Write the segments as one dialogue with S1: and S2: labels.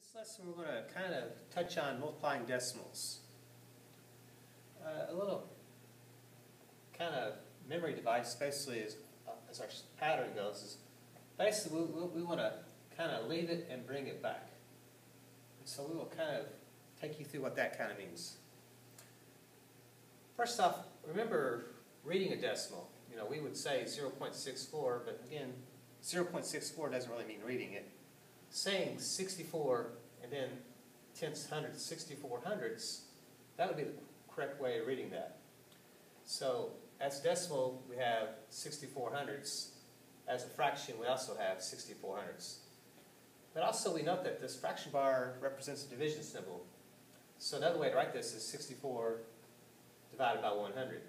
S1: This lesson we're going to kind of touch on multiplying decimals. A little kind of memory device basically is, as our pattern goes, is basically we want to kind of leave it and bring it back. And so we will kind of take you through what that kind of means. First off, remember reading a decimal. You know, we would say 0.64, but again, 0.64 doesn't really mean reading it. Saying 64 and then tenths, hundredths, 64 hundredths, that would be the correct way of reading that. So as a decimal, we have 64 hundredths. As a fraction, we also have 64 hundredths. But also we note that this fraction bar represents a division symbol. So another way to write this is 64 divided by 100.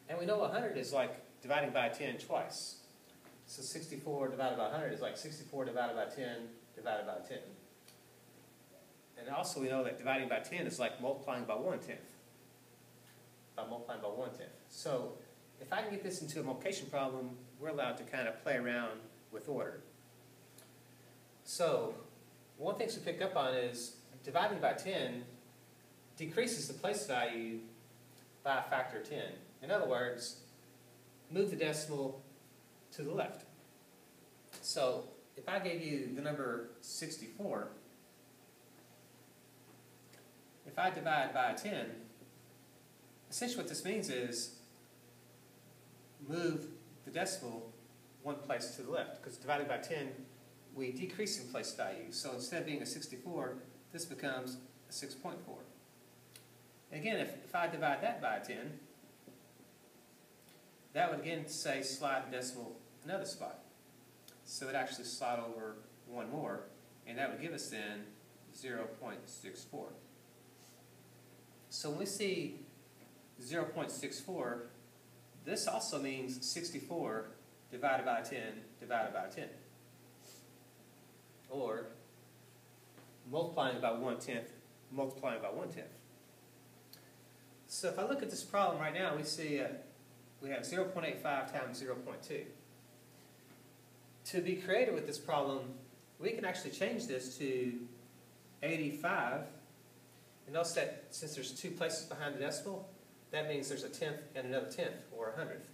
S1: And we know 100 is like dividing by 10 twice. So 64 divided by 100 is like 64 divided by 10 divided by 10. And also we know that dividing by 10 is like multiplying by 1/10. By multiplying by 1/10. So if I can get this into a multiplication problem, we're allowed to kind of play around with order. So one thing we picked up on is dividing by 10 decreases the place value by a factor of 10. In other words, move the decimal to the left. So if I gave you the number 64, if I divide by 10, essentially what this means is move the decimal one place to the left, because dividing by 10, we decrease in place value. So instead of being a 64, this becomes a 6.4. Again, if I divide that by 10, that would again say slide the decimal another spot. So it actually slide over one more, and that would give us then 0.64. So when we see 0.64, this also means 64 divided by 10 divided by 10. Or multiplying by 1/10, multiplying by 1/10. So if I look at this problem right now, we see we have 0.85 times 0.2. To be creative with this problem, we can actually change this to 85. And notice that since there's two places behind the decimal, that means there's a tenth and another tenth, or a hundredth.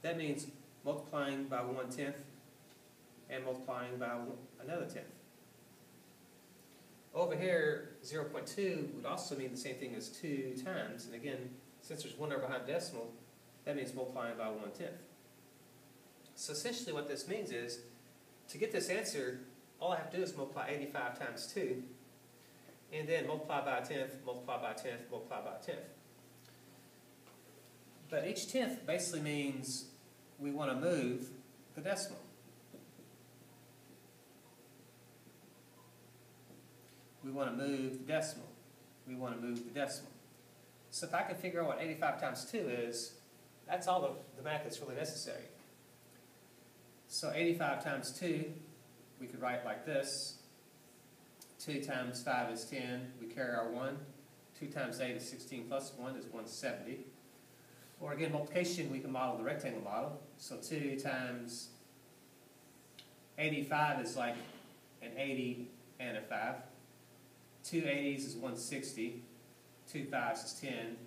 S1: That means multiplying by 1/10 and multiplying by another tenth. Over here, 0.2 would also mean the same thing as 2 times. And again, since there's one number behind the decimal, that means multiplying by 1/10. So essentially what this means is, to get this answer, all I have to do is multiply 85 times 2, and then multiply by a tenth, multiply by a tenth, multiply by a tenth. But each tenth basically means we want to move the decimal. We want to move the decimal. We want to move the decimal. So if I can figure out what 85 times 2 is, that's all the math that's really necessary. So 85 times 2, we could write like this. 2 times 5 is 10. We carry our 1. 2 times 8 is 16 plus 1 is 170. Or again, multiplication, we can model the rectangle model. So 2 times 85 is like an 80 and a 5. 2 80s is 160. 2 5s is 10.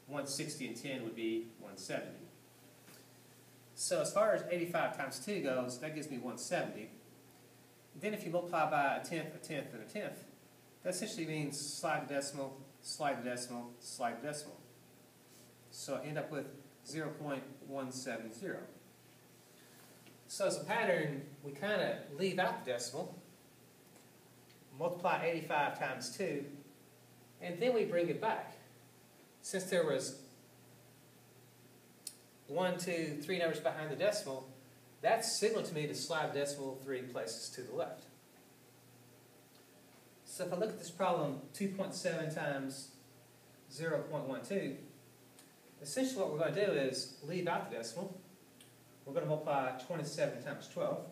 S1: 160 and 10 would be 170. So as far as 85 times 2 goes, that gives me 170. Then if you multiply by a tenth, and a tenth, that essentially means slide the decimal, slide the decimal, slide the decimal. So I end up with 0.170. So as a pattern, we kind of leave out the decimal, multiply 85 times 2, and then we bring it back. Since there was 1, 2, 3 numbers behind the decimal, that's signal to me to slide the decimal 3 places to the left. So if I look at this problem, 2.7 times 0.12, essentially what we're going to do is leave out the decimal. We're going to multiply 27 times 12.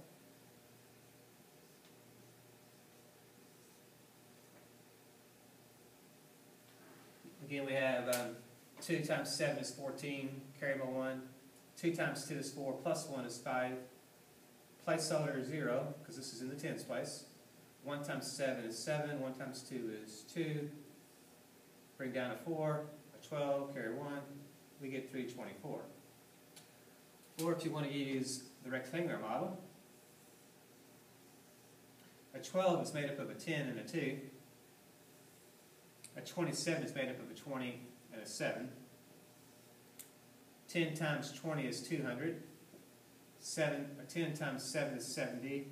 S1: Again, we have 2 times 7 is 14, carry by 1. 2 times 2 is 4, plus 1 is 5. Placeholder 0, because this is in the tens place. 1 times 7 is 7, 1 times 2 is 2, bring down a 4, a 12, carry 1, we get 324. Or if you want to use the rectangular model, a 12 is made up of a 10 and a 2, a 27 is made up of a 20 and a 7, 10 times 20 is 200, 10 times 7 is 70,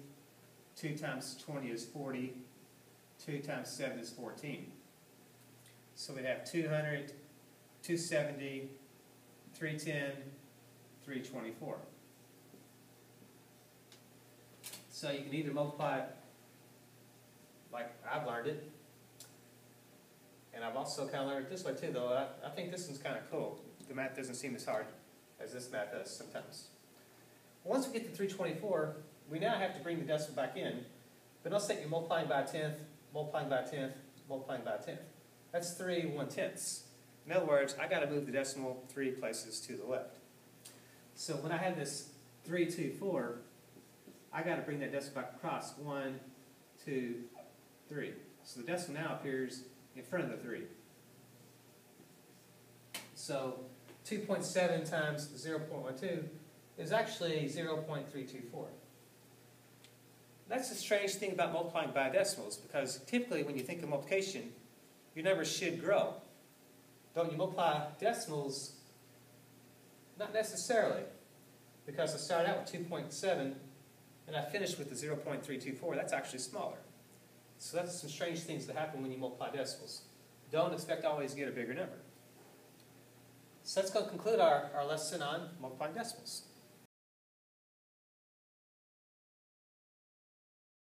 S1: 2 times 20 is 40, 2 times 7 is 14. So we have 200, 270, 310, 324. So you can either multiply it like I've learned it, and I've also kind of learned it this way too, though. I think this one's kind of cool. The math doesn't seem as hard as this math does sometimes. Once we get to 324, we now have to bring the decimal back in, but let's say you're multiplying by a tenth, multiplying by a tenth, multiplying by a tenth. That's 3 1/10. In other words, I got to move the decimal 3 places to the left. So when I have this 324, I got to bring that decimal back across 1, 2, 3. So the decimal now appears in front of the 3. So 2.7 times 0.12 is actually 0.324. That's the strange thing about multiplying by decimals, because typically when you think of multiplication, your numbers should grow. Don't you multiply decimals? Not necessarily, because I started out with 2.7 and I finished with the 0.324. That's actually smaller. So that's some strange things that happen when you multiply decimals. Don't expect to always get a bigger number. So let's go conclude our lesson on multiplying decimals.